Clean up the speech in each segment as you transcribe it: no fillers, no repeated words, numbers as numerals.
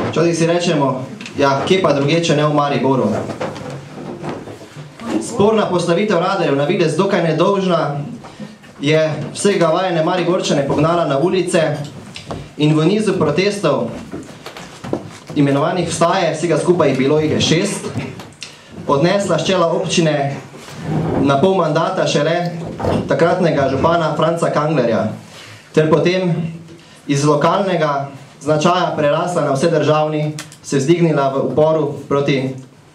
Včasih si rečemo, ja, kje pa druge, če ne v Mariboru. Sporna postavitev radarjev na videz dokaj nedolžna je vsega vajene Mariborčane pognala na ulice in v nizu protestov imenovanih vstaje, vsega skupaj bilo jih je 6, odnesla s čela občine na pol mandata šele takratnega župana Franca Kanglerja, ter potem iz lokalnega značaja prerasla na vse državni, se vzdignila v uporu proti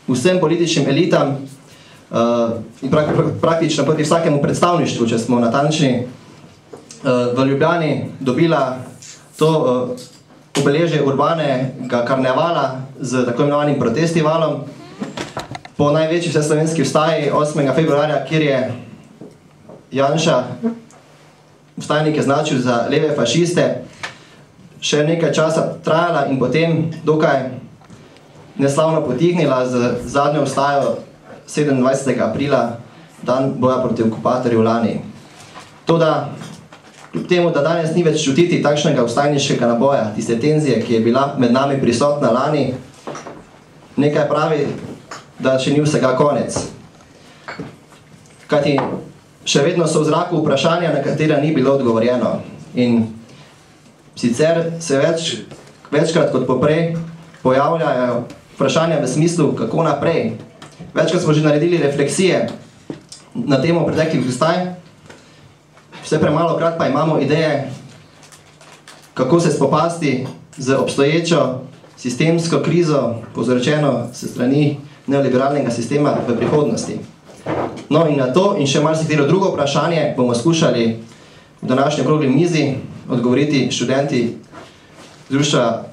vsem političnim elitam in praktično proti vsakemu predstavništvu, če smo natančni, v Ljubljani dobila to obeležje urbanega karnevala z tako imenovanim protestivalom po največji vseslovenski vstaji 8. februarja, kjer je Janša vstajnike značil za leve fašiste, še nekaj časa trajala in potem dokaj neslavno potihnila z zadnjo vstajo 27. aprila, dan boja proti okupatorju lani. Toda, kljub temu, da danes ni več čutiti takšnega vstajniškega naboja, tiste tenzije, ki je bila med nami prisotna lani, nekaj pravi, da še ni vsega konec. Kajti še vedno so v zraku vprašanja, na katera ni bilo odgovorjeno. In sicer se večkrat kot poprej pojavljajo vprašanja v smislu, kako naprej. Večkrat smo že naredili refleksije na temo preteklih vstaj, vse premalokrat pa imamo ideje, kako se spopasti z obstoječo sistemsko krizo, povzročeno s strani neoliberalnega sistema v prihodnosti. No in na to in še marsikatero drugo vprašanje bomo skušali v današnji okrogli mizi odgovoriti študenti Društva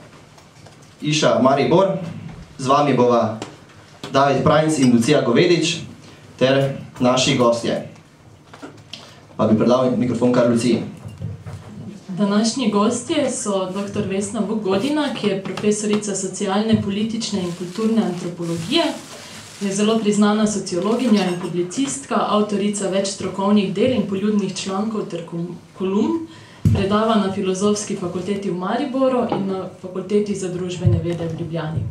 Iša Maribor. Z vami bova David Prajnc in Lucija Govedič ter naši gostje. Pa bi predal mikrofon kar Luciji. Današnji gostje so dr. Vesna Vuk-Godina, ki je profesorica socialne, politične in kulturne antropologije, je zelo priznana sociologinja in publicistka, avtorica več strokovnih del in poljudnih člankov ter kolumn, predava na Filozofski fakulteti v Mariboru in na Fakulteti za družbene vede v Ljubljani.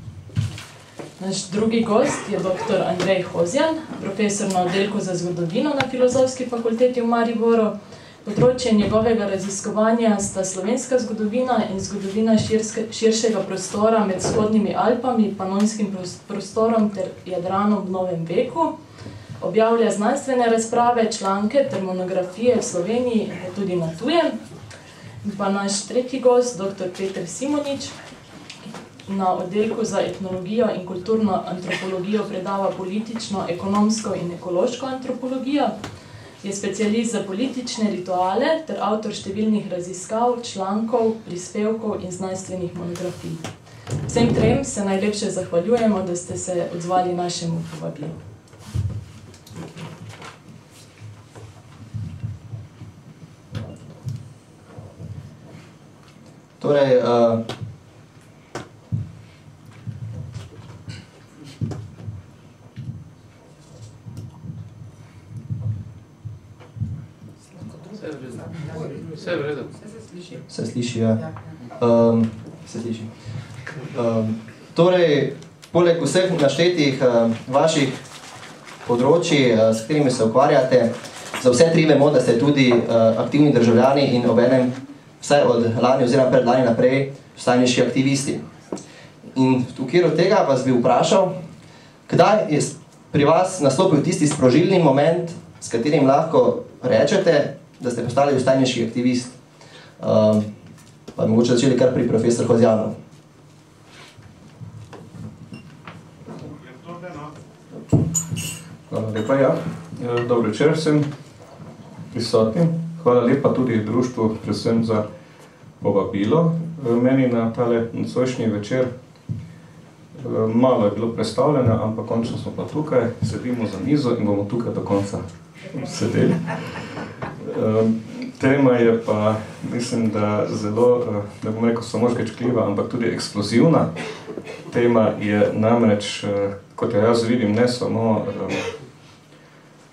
Naš drugi gost je dr. Andrej Hozjan, profesor na oddelku za zgodovino na Filozofski fakulteti v Mariboru. Področje njegovega raziskovanja sta slovenska zgodovina in zgodovina širšega prostora med vzhodnimi Alpami, panonskim prostorom ter Jadranom v novem veku. Objavlja znanstvene razprave, članke ter monografije v Sloveniji in tudi na tujem. Pa naš tretji gost, dr. Peter Simonič, na oddelku za etnologijo in kulturno antropologijo predava politično, ekonomsko in ekološko antropologijo. Je specialist za politične rituale ter avtor številnih raziskav, člankov, prispevkov in znanstvenih monografij. Vsem trem se najlepše zahvaljujemo, da ste se odzvali našemu povabilu. Torej, Se sliši, ja. Se sliši. Torej, poleg vseh naštetih vaših področji, s katerimi se ukvarjate, za vse tri vemo, da ste tudi aktivni državljani in obenem vsaj od lani oziroma pred lani naprej vstajniški aktivisti. In v okviru tega vas bi vprašal, kdaj je pri vas nastopil tisti sprožilni moment, s katerim lahko rečete, da ste postali vstajniški aktivist. Pa bi mogoče začeli kar pri profesor Hozjanu. Hvala lepa, ja. Dobro večer vsem prisotnim. Hvala lepa tudi društvu, predvsem za povabilo. Meni na tale nocojšnji večer malo je bilo predstavljeno, ampak končno smo pa tukaj, sedimo za mizo in bomo tukaj do konca sedeli. Tema je pa, mislim, da zelo, ne bom rekel samo žgečkljiva, ampak tudi eksplozivna. Tema je namreč, kot jo jaz vidim, ne samo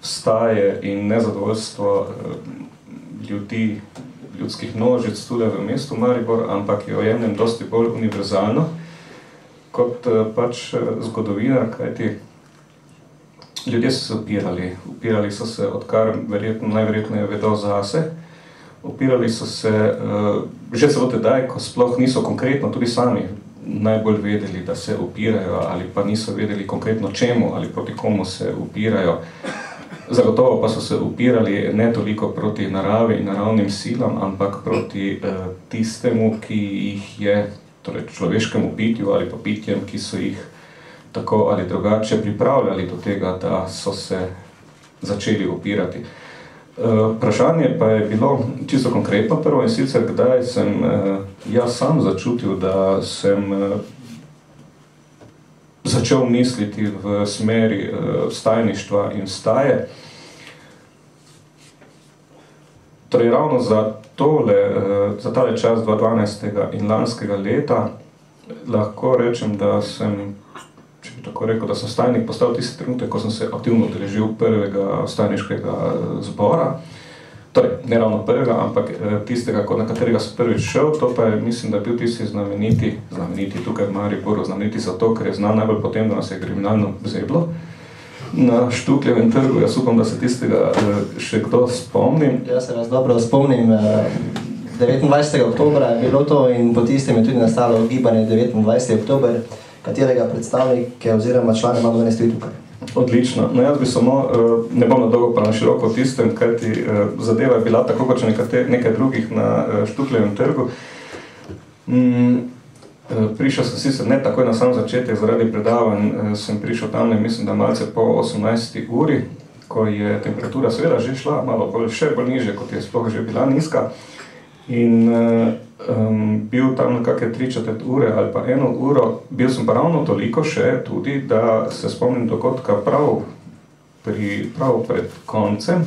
vstaje in nezadovoljstvo ljudi, ljudskih množic tule v mestu Maribor, ampak jo jemljem dosti bolj univerzalno. kot pač zgodovinar, kajti ljudje so se upirali so se, odkar najverjetneje vedo zase, upirali so se že celo tedaj, ko sploh niso konkretno tudi sami najbolj vedeli, da se upirajo, ali pa niso vedeli konkretno čemu ali proti komu se upirajo. Zagotovo pa so se upirali ne toliko proti naravi in naravnim silam, ampak proti tistemu, ki jih je, torej človeškemu pitju ali pa pitjem, ki so jih tako ali drugače pripravljali do tega, da so se začeli upirati. Vprašanje pa je bilo čisto konkretno prvo, in sicer kdaj sem jaz sam začutil, da sem začel misliti v smeri vstajništva in vstaje. Torej ravno za tale čas 2012. In lanskega leta lahko rečem, da sem, če bi tako rekel, da sem vstajnik postal tisti trenutek, ko sem se aktivno udeležil prvega vstajniškega zbora. Torej, ne ravno prvega, ampak tistega, na katerega sem prvič šel, to pa je, mislim, da je bil tisti znameniti tukaj v Mariboru, znameniti zato, ker je znan najbolj potem, da nas je kriminalno zeblo na Štukljevem trgu. Jaz upam, da se tistega še kdo spomnim. Jaz se vas dobro spomnim, 29. oktobra je bilo to in po tistem je tudi nastalo gibanje 29. oktober, katerega predstavnike oziroma člane imamo danes tudi tukaj. Odlično. No, jaz bi samo, ne bom na dolgo pa na široko tistem, kajti zadeva je bila tako, kot nekaj drugih na Štukljevem trgu. Prišel sem sicer ne takoj na sam začetek, zaradi predavanj sem prišel tam, mislim, da malce po 18. uri, ko je temperatura seveda že šla, malo še bolj nižje, kot je sploh že bila nizka. In bil tam kakšne 3/4 ure ali pa 1 uro, bil sem pa ravno toliko še tudi, da se spomnim dogodka prav pred koncem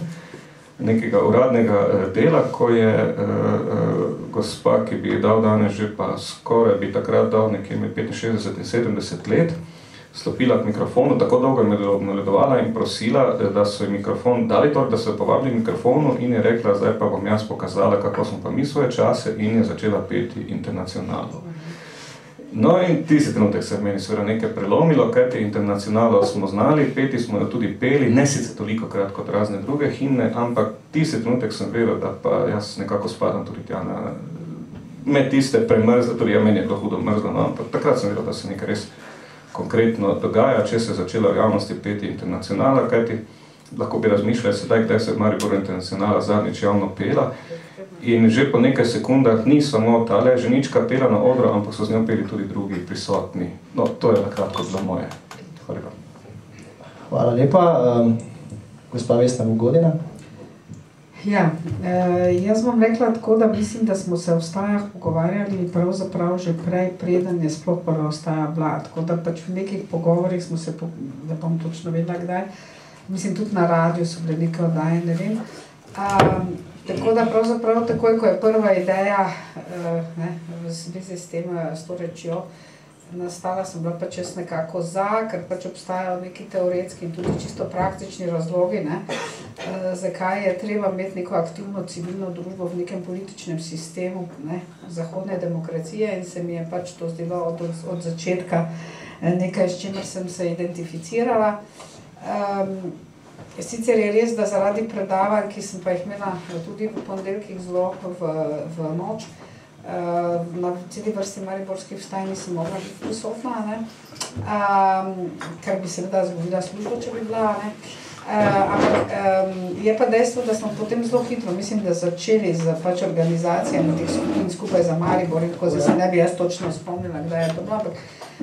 nekega uradnega dela, ko je gospa, ki bi dal danes že pa skoraj bi takrat dal nekje med 65 in 70 let, stopila k mikrofonu, tako dolgo je naledovala in prosila, da so ji mikrofon dali, da so jo povabili mikrofonu, in je rekla, zdaj pa bom jaz pokazala, kako smo pa mi svoje čase, in je začela peti Internacionalo. No in tisti trenutek se je meni seveda nekaj prelomilo, kajti Internacionalo smo znali, peti smo jo tudi peli, ne sicer toliko krat kot razne druge himne, ampak tisti trenutek sem vedel, da pa jaz nekako spadam tudi tja med tiste premrzle, tudi ja, meni je bilo hudo mrzlo, no, ampak takrat sem vedel, da se nekaj res konkretno dogaja, če se je začela v javnosti peti Internacionala, kajti lahko bi razmišljali sedaj, kdaj se je v Mariboru Internacionala zadnjič javno pela. In že po nekaj sekundah ni samo tale ženička pela na odru, ampak so z njo peli tudi drugi prisotni. No, to je nakratko bilo moje. Hvala lepa. Hvala lepa. Gospa Vesna Vugodina. Ja, jaz bom rekla tako, da mislim, da smo se o vstajah pogovarjali pravzaprav že prej, preden je sploh prva vstaja bila. Tako da pač v nekih pogovorih smo se, ne bom točno vedela kdaj, mislim tudi na radiju so bile neke oddaje, ne vem. Tako da pravzaprav takoj, ko je prva ideja v zvezi s to rečjo nastala, sem bila pač jaz nekako za, ker pač obstajajo neki teoretski in tudi čisto praktični razlogi, zakaj je treba imeti neko aktivno civilno družbo v nekem političnem sistemu zahodne demokracije, in se mi je pač to zdelo od začetka nekaj, s čimer sem se identificirala. Sicer je res, da zaradi predavanj, ki sem pa jih imela tudi v ponedeljkih zelo v noč, na celi vrsti mariborskih vstaj nisem mogla biti prisotna, kar bi seveda izgubila službo, če bi bila. Ampak je pa dejstvo, da smo potem zelo hitro, mislim, da začeli z pač organizacijami teh skupin skupaj za Maribor, in tako se ne bi jaz točno spomnila, kdaj je to bilo, ampak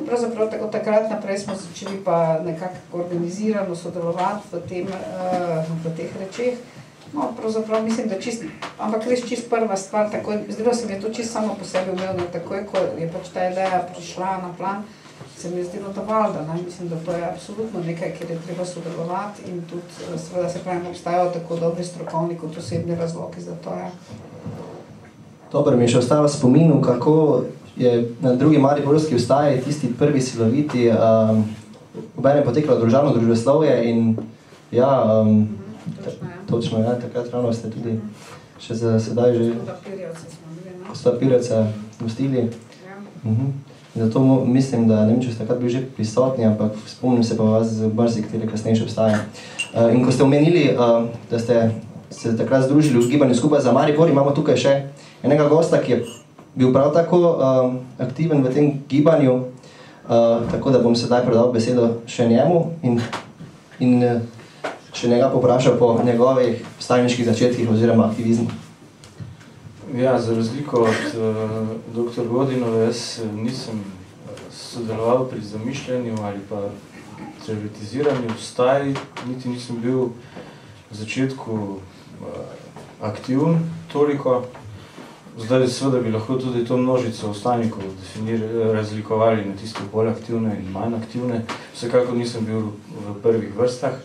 pravzaprav tako takrat naprej smo začeli pa nekako organizirano sodelovati v teh rečeh. No, pravzaprav mislim, da ampak res čist prva stvar, zdelo se mi je to čist samo po sebi umevno, takoj, ko je pač ta ideja prišla na plan, se mi je zdelo dovolj, da mislim, da to je absolutno nekaj, kjer je treba sodelovati, in tudi seveda se pravim, obstajajo tako dobri strokovni kot osebni razlogi za to. Dobro, mi je še ostalo spominu, kako je na drugi mariborski vstaji tisti prvi siloviti obenem poteklo državno družboslovje in ja, točno, ja, takrat ravno ste tudi še sedaj že gospa Pirjevca gostili. Zato mislim, da ne vem, če ste takrat bili že prisotni, ampak spomnim se pa vas z marsikateri kasnejše obstaja. In ko ste omenili, da ste se takrat združili v gibanju Skupaj za Maribor, imamo tukaj še enega gosta, ki je bil prav tako aktiven v tem gibanju, tako da bom sedaj predal besedo še njemu in še njega poprašal po njegovih vstajniških začetkih oziroma aktivizmu. Ja, za razliko od dr. Godinove, jaz nisem sodeloval pri zamišljanju ali pa teoretiziranju vstaj, niti nisem bil v začetku aktivn toliko. Zdaj seveda bi lahko tudi to množico vstajnikov razlikovali na tiste bolj aktivne in manj aktivne. Vsekako nisem bil v prvih vrstah.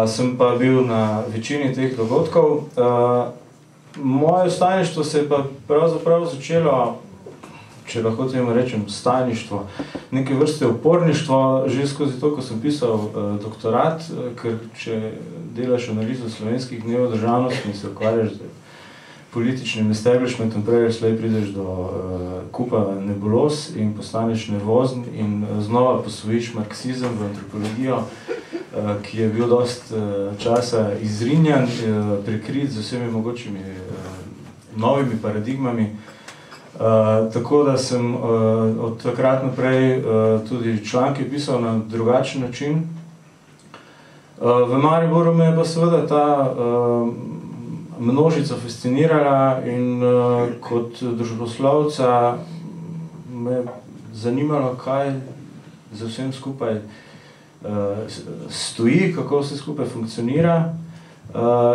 Sem pa bil na večini teh dogodkov. Moje vstajništvo se je pa pravzaprav začelo, če lahko temu rečem, vstajništvo, neke vrste uporništvo, že skozi to, ko sem pisal doktorat, ker če delaš analizo slovenskih dnev državnosti in se ukvarjaš z političnim establishmentom, prej slej prideš do kupa nebuloz in postaneš nervozen in znova posvojiš marksizem v antropologijo, ki je bil dost časa izrinjan, prekrit z vsemi mogočimi novimi paradigmami. Tako da sem od takrat naprej tudi članke pisal na drugačen način. V Mariboru me je pa seveda ta množica fascinirala in kot družboslovca me zanimalo, kaj za vsem skupaj stoji, kako vse skupaj funkcionira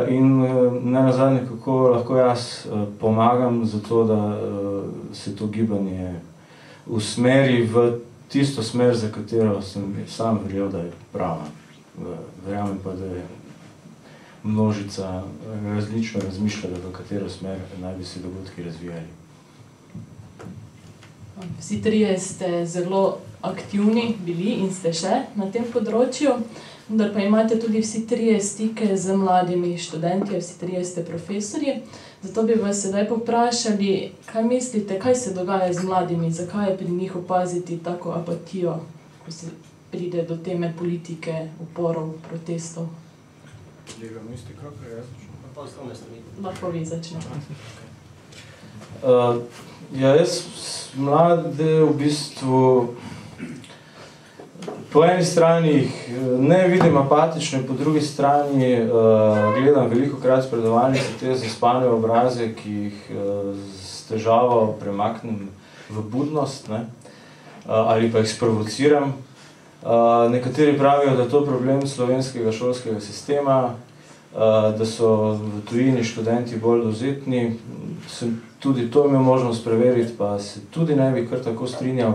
in nenazadnje, kako lahko jaz pomagam za to, da se to gibanje usmeri v tisto smer, za katero sem sam verjel, da je prava. Verjamem pa, da je množica različno razmišljala, v katero smer naj bi se dogodki razvijali. Vsi trije ste zelo aktivni bili in ste še na tem področju, vendar pa imate tudi vsi trije stike z mladimi študenti, vsi trije ste profesorji. Zato bi vas sedaj poprašali, kaj mislite, kaj se dogaja z mladimi, zakaj je pri njih opaziti tako apatijo, ko se pride do teme politike, uporov, protestov? Lega misli, kako je jaz? Lahko vi začnete. Ja, jaz mlade v bistvu po eni strani ne vidim apatične, po drugi strani gledam velikokrat predavalnice te zaspane obraze, ki jih s težavo premaknem v budnost, ne? Ali pa jih sprovociram. Nekateri pravijo, da je to problem slovenskega šolskega sistema, da so v tujini študenti bolj dovzetni. Sem tudi to imel možnost preveriti, pa se tudi ne bi kar tako strinjal.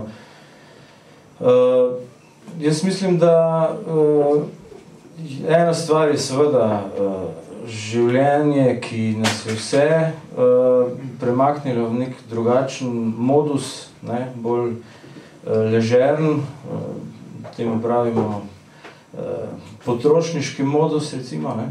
Jaz mislim, da ena stvar je seveda življenje, ki nas je vse premaknilo v nek drugačen modus, ne, bolj ležern, temu pravimo potrošniški modus, recimo, ne.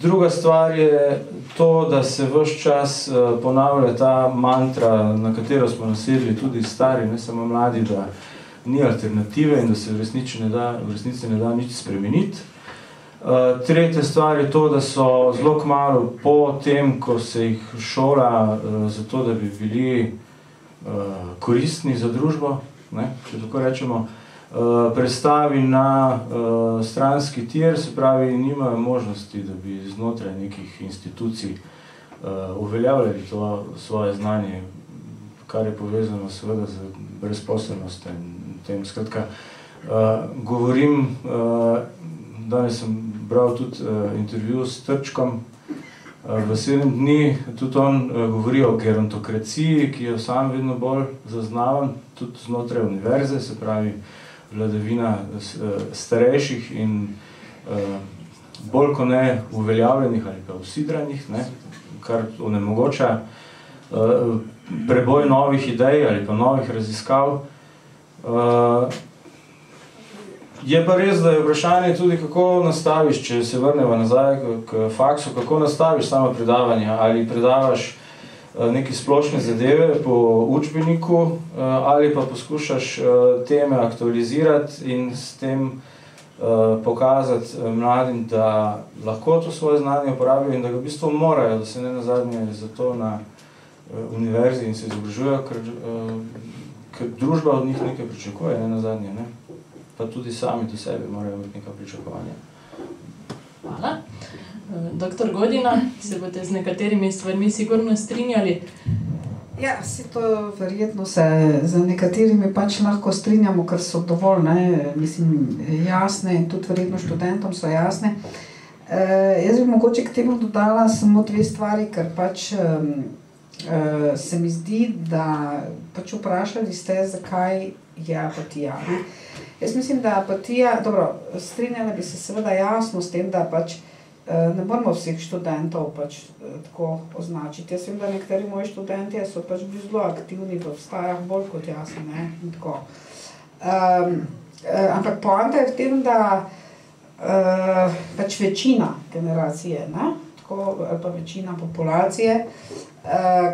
Druga stvar je to, da se ves čas ponavlja ta mantra, na katero smo nasedli tudi stari, ne samo mladi, da ni alternative in da se v resnici ne da nič spremeniti. Tretja stvar je to, da so zelo kmalu po tem, ko se jih šola za to, da bi bili koristni za družbo, ne, če tako rečemo, prestavi na stranski tir, se pravi, nimajo možnosti, da bi znotraj nekih institucij uveljavljali to svoje znanje, kar je povezano seveda z brezposelnostjo in tem. Skratka, govorim, danes sem bral tudi intervju s Trčkom, v 7 dni tudi on govori o gerontokraciji, ki jo sam vedno bolj zaznavam, tudi znotraj univerze, se pravi, vladavina starejših in bolj ko ne uveljavljenih ali pa usidranih, ne, kar onemogoča preboj novih idej ali pa novih raziskav. Je pa res, da je vprašanje tudi, kako nastaviš, če se vrnemo nazaj k faksu, kako nastaviš samo predavanje, ali predavaš neke splošne zadeve po učbeniku ali pa poskušaš teme aktualizirati in s tem pokazati mladim, da lahko to svoje znanje uporabijo in da ga v bistvu morajo, da se ne nazadnje zato na univerzi in se izobražujejo, ker družba od njih nekaj pričakuje, ne nazadnje, ne? Pa tudi sami do sebe morajo imeti nekaj pričakovanja. Hvala. Doktor Godina, se boste z nekaterimi stvarmi sigurno strinjali? Ja, to verjetno se z nekaterimi pač lahko strinjamo, ker so dovolj, jasne in tudi verjetno študentom so jasne. Jaz bi mogoče k temu dodala samo 2 stvari, ker pač se mi zdi, da pač vprašali ste, zakaj je apatija. Ne? Jaz mislim, da apatija, strinjala bi se seveda jasno s tem, da pač ne moramo vseh študentov pač tako označiti. Jaz vem, da nekateri moji študenti so pač bili zelo aktivni v vstajah, bolj kot jaz, ne, in tako. Ampak poanta je v tem, da pač večina generacije, ne, tako, ali pa večina populacije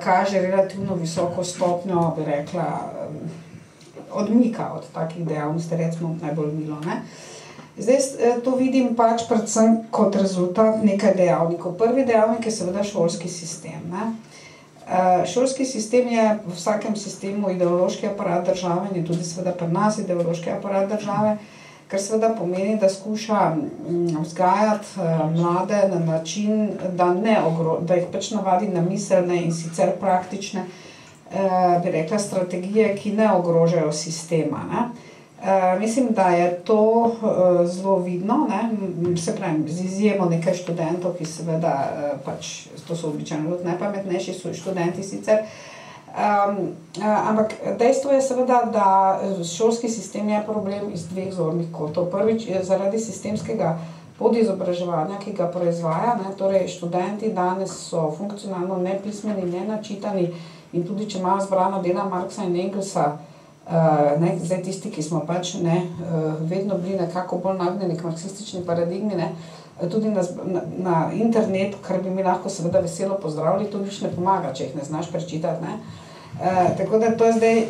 kaže relativno visoko stopnjo, bi rekla, odmika od takih dejavnosti, recimo najbolj milo, ne. Zdaj to vidim pač predvsem kot rezultat nekaj dejavnikov. Prvi dejavnik je seveda šolski sistem. Ne? Šolski sistem je v vsakem sistemu ideološki aparat države in tudi seveda pri nas ideološki aparat države, kar seveda pomeni, da skuša vzgajati mlade na način, da jih pač navadi na miselne in sicer praktične, bi rekla, strategije, ki ne ogrožajo sistema. Ne? Mislim, da je to zelo vidno, ne? Se pravim, z izjemo nekaj študentov, ki seveda pač, to so običajno tudi najpametnejši študenti sicer, ampak dejstvo je seveda, da šolski sistem je problem iz 2 zornih kotov. Prvič zaradi sistemskega podizobraževanja, ki ga proizvaja, ne? Torej študenti danes so funkcionalno nepismeni, nenačitani in tudi če imajo zbrana dela Marxa in Engelsa, zdaj tisti, ki smo pač vedno bili nekako bolj nagnjeni k marksistični paradigmi, tudi na internetu, kar bi mi lahko seveda veselo pozdravili, to nič ne pomaga, če jih ne znaš prečitati. Tako da to je zdaj,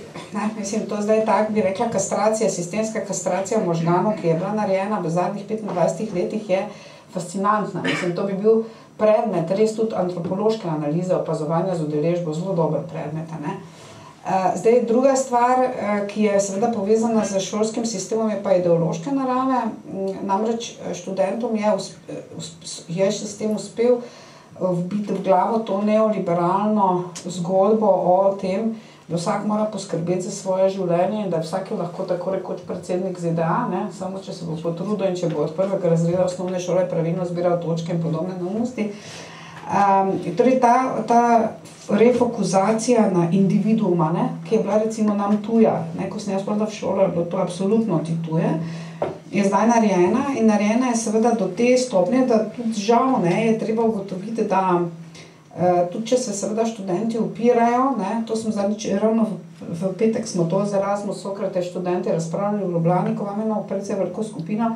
to je zdaj tak, bi rekla, kastracija, sistemska kastracija možganov, ki je bila narejena v zadnjih 25 letih, je fascinantna. To bi bil predmet, res tudi antropološke analize, opazovanja z udeležbo, zelo dober predmet. Zdaj, druga stvar, ki je seveda povezana z šolskim sistemom, je pa ideološke narave. Namreč študentom je sistem uspel vbiti v glavo to neoliberalno zgodbo o tem, da vsak mora poskrbeti za svoje življenje in da vsak je lahko tako rekoč predsednik ZDA, ne? Samo če se bo potrudil in če bo od 1. razreda osnovne šole pravilno zbiral točke in podobne neumnosti. Torej ta refokuzacija na individuuma, ki je bila recimo nam tuja, ko sem jaz bila v šoli, je bilo to absolutno ti tuje, je zdaj narejena in narejena je seveda do te stopnje, da tudi žal je treba ugotoviti, da tudi če se seveda študenti upirajo, to smo zadnjič, ravno v petek smo to z Erasmus Sokrate študenti razpravljali v Ljubljani, ko vam imamo precej veliko skupino,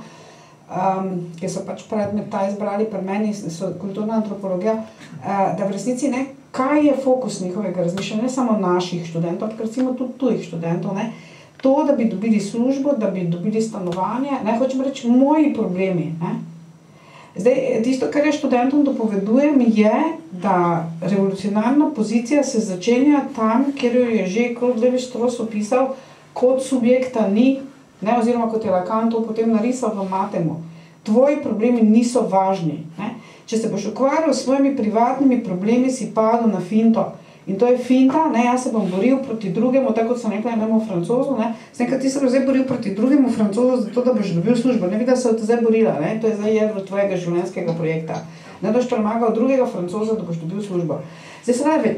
ki so pač predmet ta izbrali pri meni, so kulturna antropologija, da v resnici kaj je fokus njihovega razmišljanja, ne samo naših študentov, ampak recimo tudi tujih študentov, to, da bi dobili službo, da bi dobili stanovanje, hočem reči, moji problemi. Zdaj, tisto, kar jaz študentom dopovedujem, je, da revolucionarna pozicija se začenja tam, kjer jo je že Claude Lévi-Strauss opisal, kot subjekta ni, oziroma kot je Lacan to potem narisal v Matemu. Tvoji problemi niso važni. Če se boš ukvarjal s svojimi privatnimi problemi, si padel na finto. In to je finta, jaz se bom boril proti drugemu, tako kot sem rekla enemu Francozu, ti se bo zdaj boril proti drugemu Francozu, zato da boš dobil službo. Ne vidi, da se bo te zdaj borila, to je zdaj jedro tvojega življenjskega projekta. Ne boš premagal drugega Francoza, da boš dobil službo. Zdaj se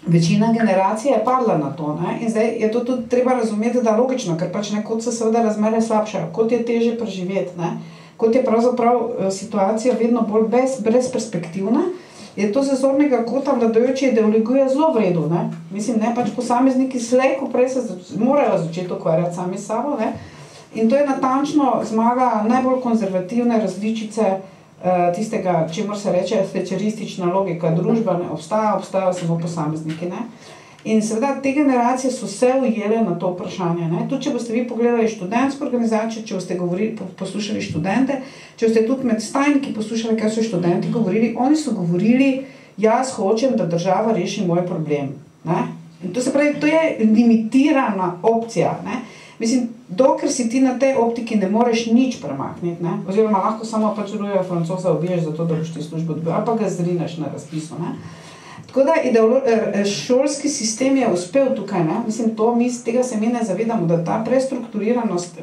večina generacije je padla na to, in zdaj je to tudi treba razumeti, da logično, ker pač kot se seveda razmere slabšajo, kot je teže preživeti, kot je pravzaprav situacija vedno bolj brezperspektivna, je to z zornega kota vladajoče ideologije zelo v redu, Mislim, pač posamezniki slej, ko prej se morajo začeti ukvarjati sami s sabo, in to je natančno zmaga najbolj konzervativne različice tistega, čemur se reče thatcheristična logika, družba ne obstaja, obstajajo samo posamezniki, ne. In seveda te generacije so se ujele na to vprašanje, ne. Tudi če boste vi pogledali študentsko organizacijo, če boste poslušali študente, če boste tudi med stajniki poslušali, kaj so študenti govorili, oni so govorili, jaz hočem, da država reši moj problem, ne. In to se pravi, to je limitirana opcija, ne. Mislim, dokler si ti na tej optiki ne moreš nič premakniti, ne, oziroma lahko samo pač Ruja Francoza ubiješ za to, da boš ti službo dobil, ali pa ga zrineš na razpisu, ne. Tako da šolski sistem je uspel tukaj, ne, mislim, tega se mi ne zavedamo, da ta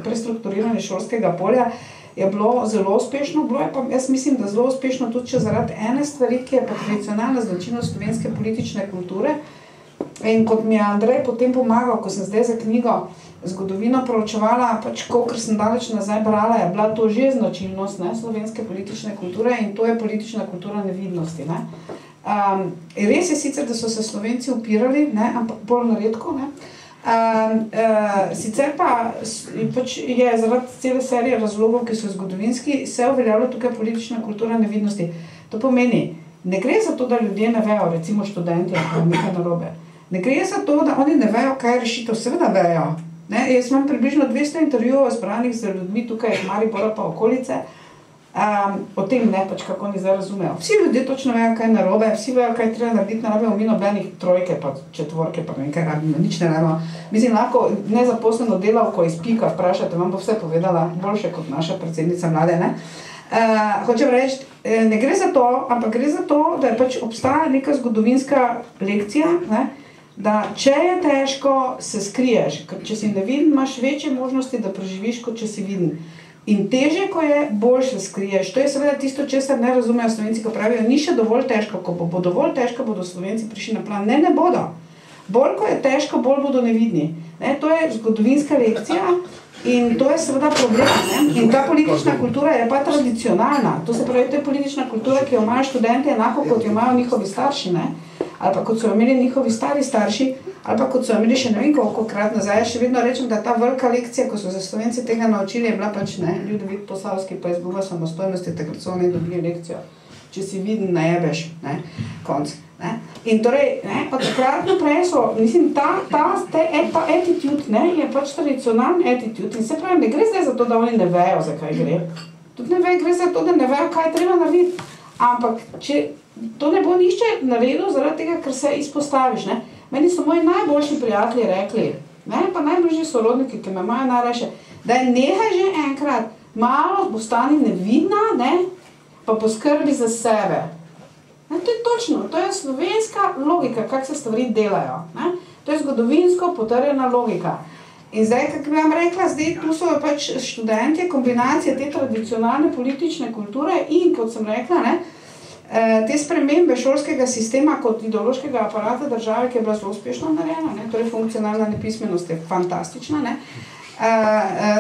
prestrukturiranje šolskega polja je bilo zelo uspešno, bilo je pa, jaz mislim, da zelo uspešno tudi če zaradi ene stvari, ki je pa tradicionalna značilnost slovenske politične kulture. In kot mi je Andrej potem pomagal, ko sem zdaj za knjigo zgodovino proučevala, pač kolikor sem daleč nazaj brala, je bila to že značilnost, ne, slovenske politične kulture in to je politična kultura nevidnosti, ne. Res je sicer, da so se Slovenci upirali, ne, ampak bolj naredko, ne. Sicer pa pač je zaradi cele serije razlogov, ki so zgodovinski, se uveljavlja tukaj politična kultura nevidnosti. To pomeni, ne gre za to, da ljudje ne vejo, recimo študenti, nekaj narobe. Ne gre za to, da oni ne vejo, kaj je rešitev, seveda vejo. Ne, jaz imam približno 200 intervjuov zbranih z ljudmi tukaj iz Maribora pa okolice, o tem ne, pač kako oni zdaj razumejo. Vsi ljudje točno vejo, kaj je narobe, vsi vejo, kaj treba narediti, ne rabimo mi nobenih trojke, pa četvorke, pa nekaj rabimo, nič ne rabimo. Mislim, lahko nezaposleno delavko iz Pika vprašate, vam bo vse povedala, boljše kot naša predsednica vlade, ne. Hočem reči, ne gre za to, ampak gre za to, da je pač obstaja neka zgodovinska lekcija, ne, da če je težko, se skriješ, ker če si neviden, imaš večje možnosti, da preživiš, kot če si viden. In težje, ko je, bolj se skriješ. To je seveda tisto, česar ne razumejo Slovenci, ko pravijo, ni še dovolj težko, ko bo dovolj težko, bodo Slovenci prišli na plan. Ne bodo. Bolj, ko je težko, bolj bodo nevidni. Ne, to je zgodovinska lekcija in to je seveda problem. Ne? In ta politična kultura je pa tradicionalna. To se pravi, to je politična kultura, ki jo imajo študenti enako, kot jo imajo njihovi starši, ne? Ali pa kot so jo imeli njihovi stari starši, ali pa kot so jo imeli še ne vem kolikokrat nazaj. Še vedno rečem, da ta velika lekcija, ko so se Slovenci tega naučili, je bila pač, ne, Ljudevit Posavski pa izguba samostojnosti, takrat so oni dobili lekcijo. Če si viden, najebeš, ne, konc. Ne. In torej, ne, od takrat naprej so, mislim, ta attitude, ne, je pač tradicionalni attitude in se pravi, ne gre zdaj za to, da oni ne vejo, za kaj gre. Tudi ne ve, gre za to, da ne vejo, kaj je treba narediti. Ampak, če to ne bo nišče naredil zaradi tega, ker se izpostaviš, ne. Meni so moji najboljši prijatelji rekli, ne, pa najbližji sorodniki, ki me imajo najrajše, da je nehaj že enkrat, malo postani nevidna, ne, pa poskrbi za sebe. Ne, to je točno, to je slovenska logika, kako se stvari delajo, ne. To je zgodovinsko potrjena logika. In zdaj, kako bi vam rekla, zdaj tu so pač študentje, kombinacije te tradicionalne politične kulture in, kot sem rekla, ne, te spremembe šolskega sistema kot ideološkega aparata države, ki je bila zelo uspešno narejena, ne, torej funkcionalna nepismenost je fantastična, ne.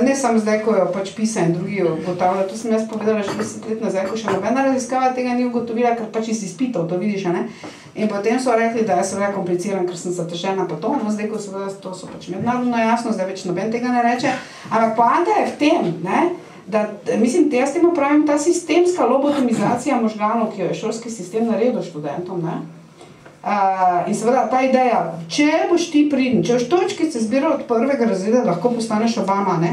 Ne samo zdaj, ko jo pač PISA in drugi ugotavljajo, to sem jaz povedala že 10 let nazaj, ko še nobena raziskava tega ni ugotovila, ker pač iz izpitov to vidiš, ne. In potem so rekli, da je seveda kompliciran, ker sem zatežena pa to, no zdaj, ko seveda to so pač mednarodno jasno, zdaj več noben tega ne reče, ampak poanta je v tem, ne, da, mislim, jaz temu pravim, ta sistemska lobotomizacija možganov, ki jo je šolski sistem naredil študentom, ne. In seveda ta ideja, če boš ti pridn, če boš točkice zbiral od prvega razreda, lahko postaneš Obama, ne?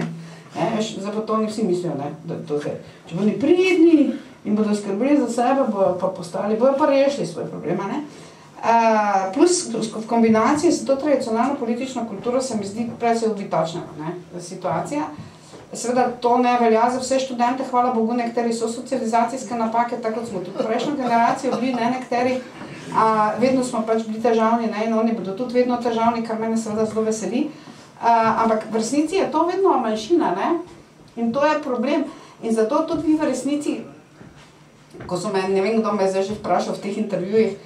Zdaj pa to oni vsi mislijo, ne? Da to zdaj. Če bodo pridni in bodo skrbeli za sebe, bodo pa postali, bodo pa rešili svoje probleme, ne? Plus v kombinaciji s to tradicionalno politično kulturo se mi zdi precej odvitačna, ne? Situacija. Seveda to ne velja za vse študente, hvala Bogu, nekateri so socializacijske napake, tako kot smo tudi prejšnjo generacijo bili, ne nekateri. Vedno smo pač bili težavni, ne, in oni bodo tudi vedno težavni, kar mene seveda zelo veseli. Ampak v resnici je to vedno manjšina, ne, in to je problem. In zato tudi vi v resnici, ko so me, ne vem, kdo me zdaj že vprašal v teh intervjujih,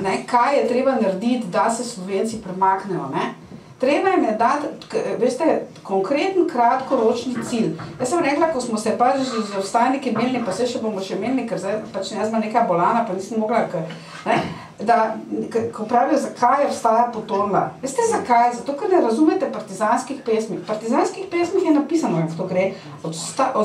ne, kaj je treba narediti, da se Slovenci premaknejo, ne. Treba jim je dati, veste, konkreten kratkoročni cilj. Jaz sem rekla, ko smo se pač z vstajniki imeli, pa se še bomo še imeli, ker zdaj pač jaz ima neka bolana, pa nisem mogla, ne. da, ko pravijo, zakaj obstaja Potonla. Veste zakaj? Zato, ker ne razumete partizanskih pesmi. V partizanskih pesmih je napisano, in to gre od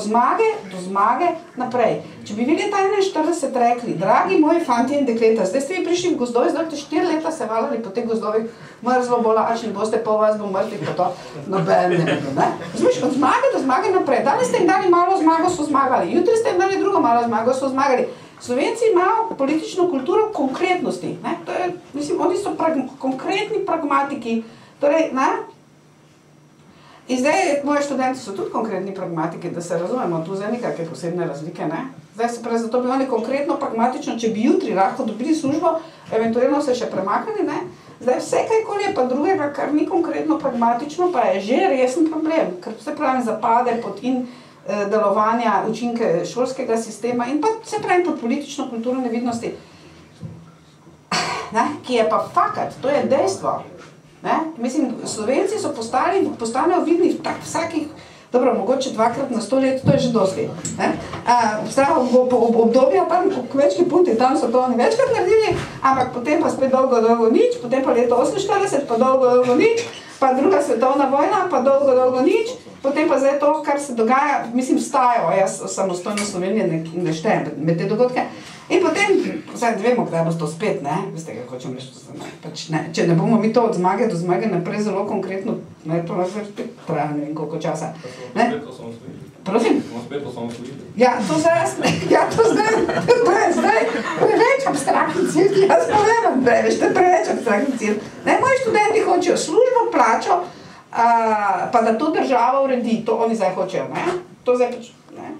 zmage do zmage naprej. Če bi vi leta 41 rekli, dragi moji fantje in dekleta, zdaj ste vi prišli v gozdove, zdaj ste 4 leta se valali po teh gozdovih, mrzlo bolačni, boste pol vas bo mrtvi, po to noben ne. Razumeš, od zmage do zmage naprej. Danes ste jim dali malo zmago, so zmagali. Jutri ste jim dali drugo malo zmago, so zmagali. Slovenci imajo politično kulturo konkretnosti, ne? To je, mislim, oni so konkretni pragmatiki, torej, ne? In zdaj, moji študenti so tudi konkretni pragmatiki, da se razumemo, tu zdaj nekakve posebne razlike, ne? Zdaj se pravi, zato bi oni konkretno pragmatično, če bi jutri lahko dobili službo, eventualno se še premaknili, ne? Zdaj vse kajkoli je pa drugega, kar ni konkretno pragmatično, pa je že resen problem, ker se pravi zapade pod delovanja učinke šolskega sistema in pa se pravi pod politično kulturno nevidnosti, ne? Ki je pa fakat, to je dejstvo. Ne? Mislim, Slovenci so postanejo vidni vsakih, dobro, mogoče 2krat na 100 let, to je že dosti. Obdobja tam v Kmečki punti, tam so to oni večkrat naredili, ampak potem pa spet dolgo nič, potem pa leto 48, pa dolgo nič, pa druga svetovna vojna, pa dolgo nič, potem pa zdaj to, kar se dogaja, mislim, vstajajo, jaz samostojno Slovenije ne štejem med te dogodke. In potem, zdaj vemo, kdaj bo to spet, ne? Veste, kako hočem reči, pač ne. Če ne bomo mi to od zmage do zmage naprej zelo konkretno, ne, to lahko spet traja ne vem koliko časa. Ne? Prosim? Ja, to je zdaj preveč abstraktni cilj, jaz pa vem, preveč, to je preveč abstraktni cilj. Ne, moji študenti hočejo službo, plačo, pa da to država uredi, to oni zdaj hočejo, ne? To zdaj pač, ne?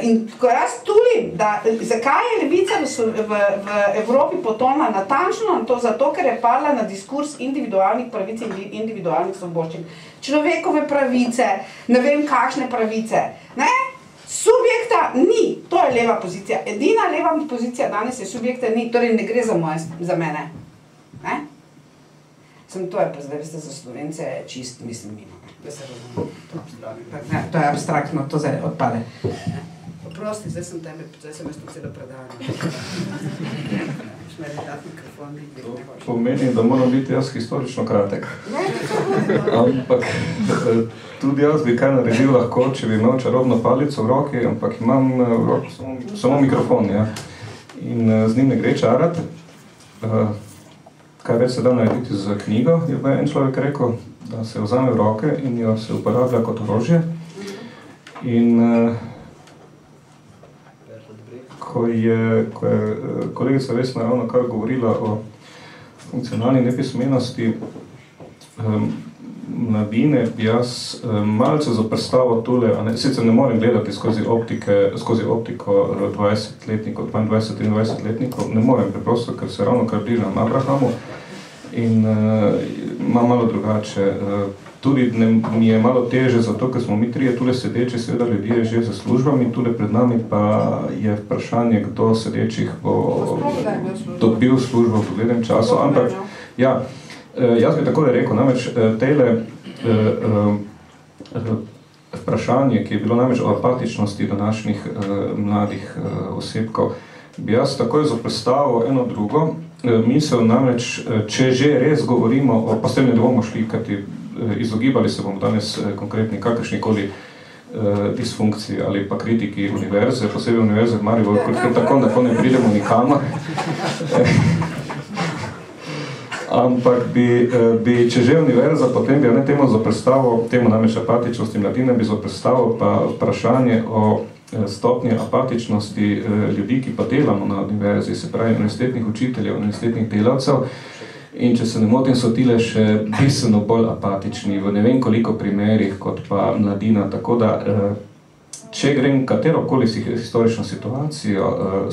In ko jaz tulim, da zakaj je levica v Evropi potonila natančno, to zato, ker je padla na diskurs individualnih pravic in individualnih svoboščin. Človekove pravice, ne vem kakšne pravice, ne? Subjekta ni, to je leva pozicija. Edina leva pozicija danes je subjekta ni, torej ne gre za mene. Ne? To je pa zdaj, veste, za Slovence čist, mislim, mimo. Da se razumem. To je abstraktno, to zdaj odpade. Oprosti, zdaj sem jaz tu celo predavanje. To pomeni, da moram biti jaz historično kratek. Ampak tudi jaz bi kaj naredil lahko, če bi imel čarobno palico v roki, ampak imam v roki samo mikrofon, ja. In z njim ne gre čarati. Kaj več se da narediti z knjigo, je pa en človek rekel, da se jo vzame v roke in jo se uporablja kot orožje. In ko je kolegica Vesna ravno kar govorila o funkcionalni nepismenosti mladine, bi jaz malce zoprstavil tole, sicer ne morem gledati skozi optiko 20-letnikov, 22-23-letnikov, ne morem preprosto, ker se ravno kar bližam Abrahamu in imam malo drugače. Tudi mi je malo teže, zato ker smo mi trije tule sedeči, seveda ljudje že za službami, tule pred nami pa je vprašanje, kdo sedečih bo dobil službo v doglednem času, ampak ja, jaz bi takole rekel, namreč tele vprašanje, ki je bilo namreč o apatičnosti današnjih mladih osebkov, bi jaz takoj zoprestavil eno drugo misel, namreč, če že res govorimo o, pa s tem ne bomo šli, kajti izogibali se bomo danes konkretni kakršnikoli disfunkciji ali pa kritiki univerze, posebej univerze v Mariboru, ker tako ne pridemo nikamor. Ampak bi, če že univerza, potem bi temu zoprestavil, temu namreč apatičnosti mladine, bi zoprestavil pa vprašanje o stopnji apatičnosti ljudi, ki pa delamo na univerzi, se pravi univerzitetnih učiteljev, univerzitetnih delavcev. In če se ne motim, so tile še bistveno bolj apatični v ne vem koliko primerih kot pa mladina, tako da če grem katerokoli historično situacijo,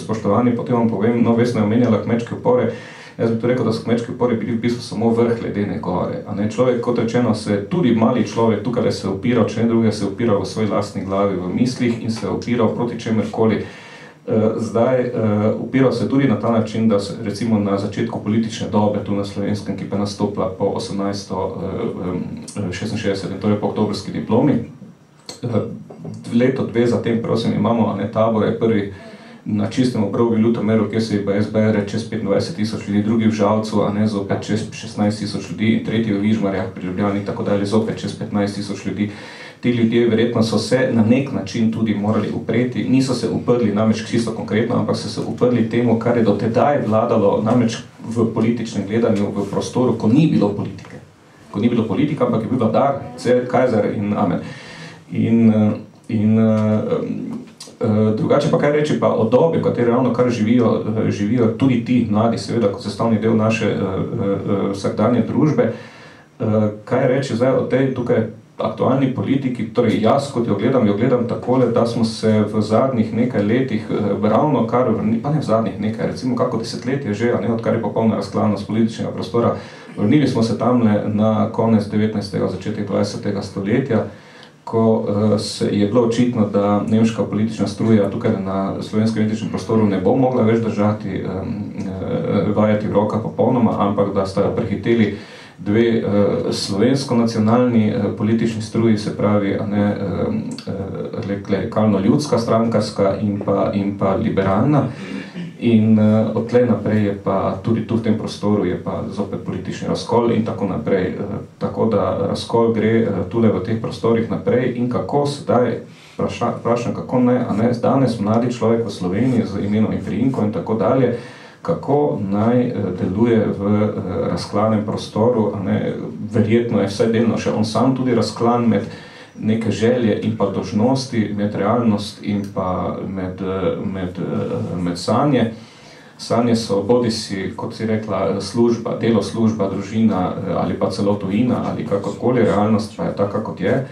spoštovani, potem vam povem, no, Vesna je omenjala kmečke upore, jaz bi to rekel, da so kmečke upori bili v bistvu samo vrh ledene gore. Človek, kot rečeno, se tudi mali človek tukaj se upiral, če ne druge se upiral v svoji lastni glavi, v mislih in se upiral proti čemerkoli. Zdaj, upiral se tudi na ta način, da se recimo na začetku politične dobe tu na Slovenskem, ki pa nastopila po 1866, in to je po oktobrski diplomi. Leto, dve zatem, prosim, imamo Tabor, je prvi na čistem obrobju Ljutomeru, kjer se je zbere čez 25,000 ljudi, drugi v Žalcu, a ne zopet čez 16,000 ljudi, in tretji v Vižmarjah pri Ljubljani, tako dalje, zopet čez 15,000 ljudi. Ti ljudje verjetno so se na nek način tudi morali upreti, niso se uprli namreč čisto konkretno, ampak so se uprli temu, kar je do tedaj vladalo namreč v političnem gledanju v prostoru, ko ni bilo politike. Ko ni bilo politika, ampak je bil vladar, Kajzer in amen. Drugače pa kaj reči pa o dobi, v kateri ravno kar živijo tudi ti mladi, seveda, kot sestavni del naše vsakdanje družbe. Kaj reči zdaj o tej tukaj aktualni politiki, torej jaz, kot jo gledam takole, da smo se v zadnjih nekaj letih ravno kar, pa ne v zadnjih nekaj, recimo kako desetletje že, a ne, odkar je popolna razklanost političnega prostora, vrnili smo se tamle na konec 19. začetek 20. stoletja, ko je bilo očitno, da nemška politična struja tukaj na slovenskem etničnem prostoru ne bo mogla več držati, vajati v rokah popolnoma, ampak da sta jo prehiteli dve slovensko-nacionalni politični struji, se pravi, klerikalno-ljudska, strankarska in pa liberalna. In odtlej naprej je pa tudi tu v tem prostoru je pa zopet politični razkol in tako naprej. Tako da razkol gre tule v teh prostorih naprej in kako sedaj, vprašam, kako ne, danes mladi človek v Sloveniji z imenom in priimkom in tako dalje, kako naj deluje v razklanem prostoru, a ne, verjetno je vsaj delno še on sam tudi razklan med neke želje in pa dolžnosti, med realnost in pa med sanje. Sanje so bodisi, kot si rekla, služba, delo, služba, družina ali pa celo tujina ali kakorkoli, realnost pa je taka, kot je.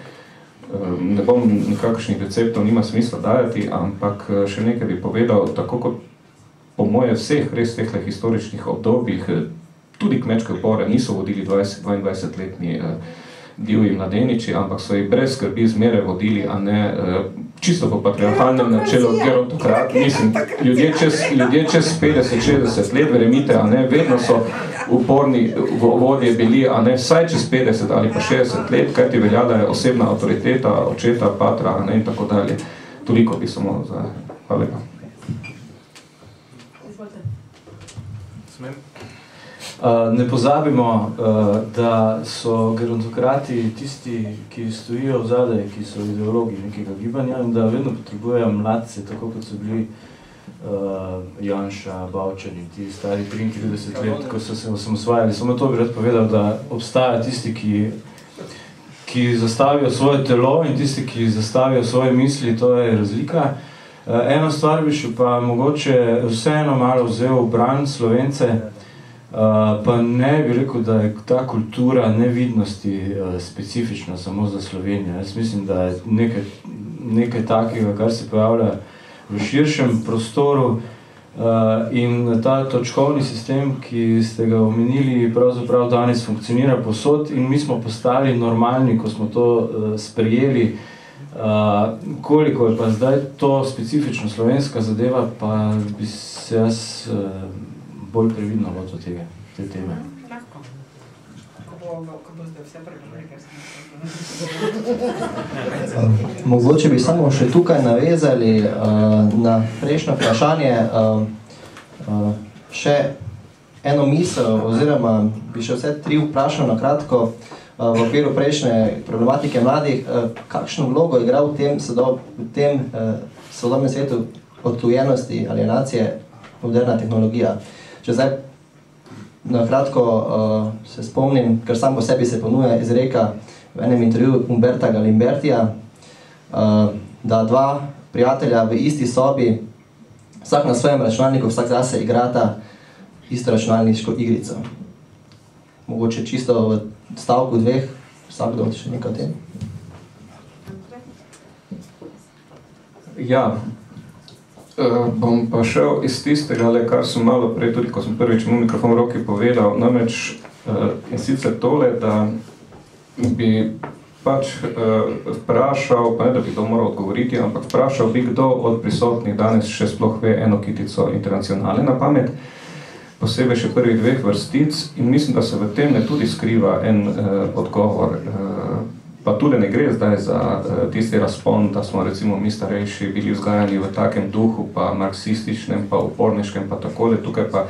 Ne bom nikakšnih receptov, nima smisla dajati, ampak še nekaj bi povedal, tako kot po moje vseh res teh historičnih obdobjih, tudi kmečke upore niso vodili 20-22-letni divji mladeniči, ampak so jih brez skrbi zmeraj vodili, a ne čisto po patriarhalnem načelu gerontokrat. Mislim, ljudje čez 50-60 let, verjemite, a ne, vedno so uporni vodje bili, a ne, vsaj čez 50 ali pa 60 let, kaj ti veljala je osebna avtoriteta, očeta, patra, a ne, in tako dalje. Toliko bi samo za... Hvala lepa. Ne pozabimo, da so gerontokrati tisti, ki stojijo v zadaj, ki so ideologi nekega gibanja in da vedno potrebujejo mladce, tako kot so bili Janša, Bavčani, ti stari 33 let, ko so se osamosvajali. Samo to bi rad povedal, da obstaja tisti, ki zastavijo svoje telo in tisti, ki zastavijo svoje misli, to je razlika. Eno stvar bi še pa mogoče vseeno malo vzel v bran Slovence, pa ne bi rekel, da je ta kultura nevidnosti specifična samo za Slovenijo. Jaz mislim, da je nekaj takega, kar se pojavlja v širšem prostoru in ta točkovni sistem, ki ste ga omenili, pravzaprav danes funkcionira povsod in mi smo postali normalni, ko smo to sprejeli. Koliko je pa zdaj to specifično slovenska zadeva, pa bi se jaz bolj previdno lotil te teme. Lahko. Ko boste vse pregovorili, ker sem Mogoče bi samo še tukaj navezali na prejšnjo vprašanje še eno misel, oziroma bi še vse tri vprašal na kratko v okviru prejšnje problematike mladih, kakšno vlogo igra v tem sodobnem svetu odtujenosti, alienacije, moderna tehnologija. Če zdaj na kratko se spomnim, ker sam po sebi se ponuja izreka v enem intervjuju Umberta Galimbertija, da dva prijatelja v isti sobi, vsak na svojem računalniku, vsak zase igrata isto računalniško igrico. Mogoče čisto v stavku dveh, vsakdo še nekaj o tem. Ja. Bom pa šel iz tistega, kar sem malo prej, tudi ko sem prvič imel mikrofon v roki povedal, namreč in sicer tole, da bi pač vprašal, pa ne da bi to moral odgovoriti, ampak vprašal bi, kdo od prisotnih danes še sploh ve eno kitico Internacionale na pamet, posebej še prvih dveh vrstic in mislim, da se v tem ne tudi skriva en odgovor. Pa tudi ne gre zdaj za tisti razpon, da smo recimo mi starejši bili vzgajani v takem duhu, pa marksističnem, pa uporniškem, pa takole, tukaj pa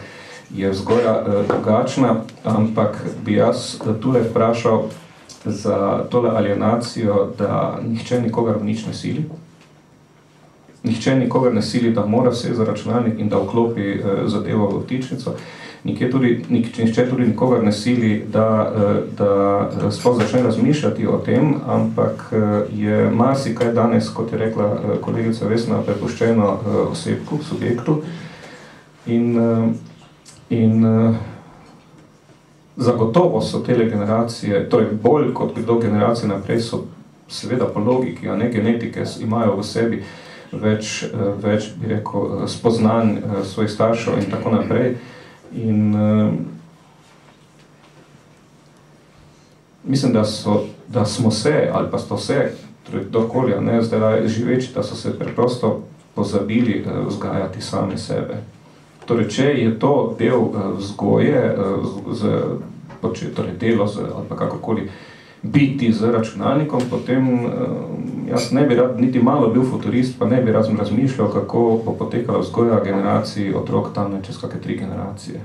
je vzgoja drugačna, ampak bi jaz tule vprašal za tole alienacijo, da nihče nikogar v nič ne sili. Nihče nikogar ne sili, da mora vse za računalnik in da vklopi zadevo v vtičnico. Nihče tudi nikogar ne sili, da sploh začne razmišljati o tem, ampak je marsikaj danes, kot je rekla kolegica Vesna, prepuščeno osebku, subjektu. In zagotovo so tele generacije, torej bolj kot kdo generacije naprej, so seveda po logiki, a ne genetike, imajo v sebi več bi rekel, spoznanj svojih staršev in tako naprej. In mislim, da smo se, ali pa sto se, torej kdorkoli, ne, zdaj živeči, da so se preprosto pozabili vzgajati same sebe. Torej, če je to del vzgoje, torej delo ali pa kakorkoli biti z računalnikom, potem jaz ne bi rad niti malo bil futurist, pa ne bi rad razmišljal, kako bo potekala vzgoja generacij otrok tam čez kakšne 3 generacije.